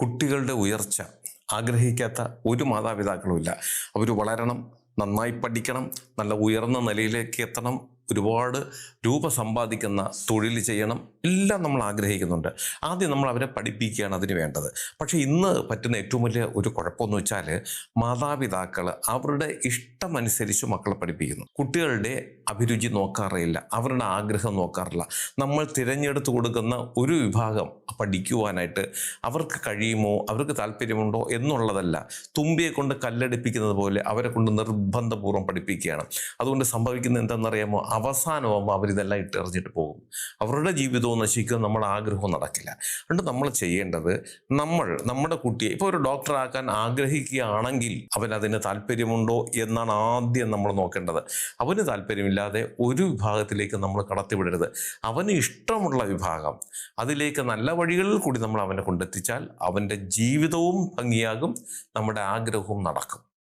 കുട്ടികളുടെ ഉയർച്ച ആഗ്രഹിക്കാത്ത ഒരു മാതാപിതാക്കളുമില്ല. അവർ വളരണം, നന്നായി പഠിക്കണം, നല്ല ഉയർന്ന നിലയിലേക്ക് എത്തണം, ഒരുപാട് രൂപ സമ്പാദിക്കുന്ന തൊഴിൽ ചെയ്യണം, എല്ലാം നമ്മൾ ആഗ്രഹിക്കുന്നുണ്ട്. ആദ്യം നമ്മൾ അവരെ പഠിപ്പിക്കുകയാണ് അതിന് വേണ്ടത്. പക്ഷേ ഇന്ന് പറ്റുന്ന ഏറ്റവും വലിയ ഒരു കുഴപ്പമെന്ന് വെച്ചാൽ മാതാപിതാക്കൾ അവരുടെ ഇഷ്ടമനുസരിച്ച് മക്കളെ പഠിപ്പിക്കുന്നു. കുട്ടികളുടെ അഭിരുചി നോക്കാറില്ല, അവരുടെ ആഗ്രഹം നോക്കാറില്ല. നമ്മൾ തിരഞ്ഞെടുത്ത് കൊടുക്കുന്ന ഒരു വിഭാഗം പഠിക്കുവാനായിട്ട് അവർക്ക് കഴിയുമോ, അവർക്ക് താല്പര്യമുണ്ടോ എന്നുള്ളതല്ല. തുമ്പിയെ കൊണ്ട് കല്ലടിപ്പിക്കുന്നത് പോലെ അവരെ കൊണ്ട് നിർബന്ധപൂർവ്വം പഠിപ്പിക്കുകയാണ്. അതുകൊണ്ട് സംഭവിക്കുന്നത് എന്താണെന്നറിയാമോ? അവസാനമാകുമ്പോൾ അവരിതെല്ലാം ഇട്ടെറിഞ്ഞിട്ട് പോകും. അവരുടെ ജീവിതവും നശിക്കും, നമ്മുടെ ആഗ്രഹവും നടക്കില്ല. അതുകൊണ്ട് നമ്മൾ ചെയ്യേണ്ടത്, നമ്മുടെ കുട്ടിയെ ഇപ്പോൾ ഒരു ഡോക്ടറാക്കാൻ ആഗ്രഹിക്കുകയാണെങ്കിൽ അവൻ അതിന് താല്പര്യമുണ്ടോ എന്നാണ് ആദ്യം നമ്മൾ നോക്കേണ്ടത്. അവന് താല്പര്യമില്ലാതെ ഒരു വിഭാഗത്തിലേക്ക് നമ്മൾ കടത്തിവിടരുത്. അവന് ഇഷ്ടമുള്ള വിഭാഗം, അതിലേക്ക് നല്ല വഴികളിൽ കൂടി നമ്മൾ അവനെ കൊണ്ടെത്തിച്ചാൽ അവൻ്റെ ജീവിതവും ഭംഗിയാകും, നമ്മുടെ ആഗ്രഹവും നടക്കും.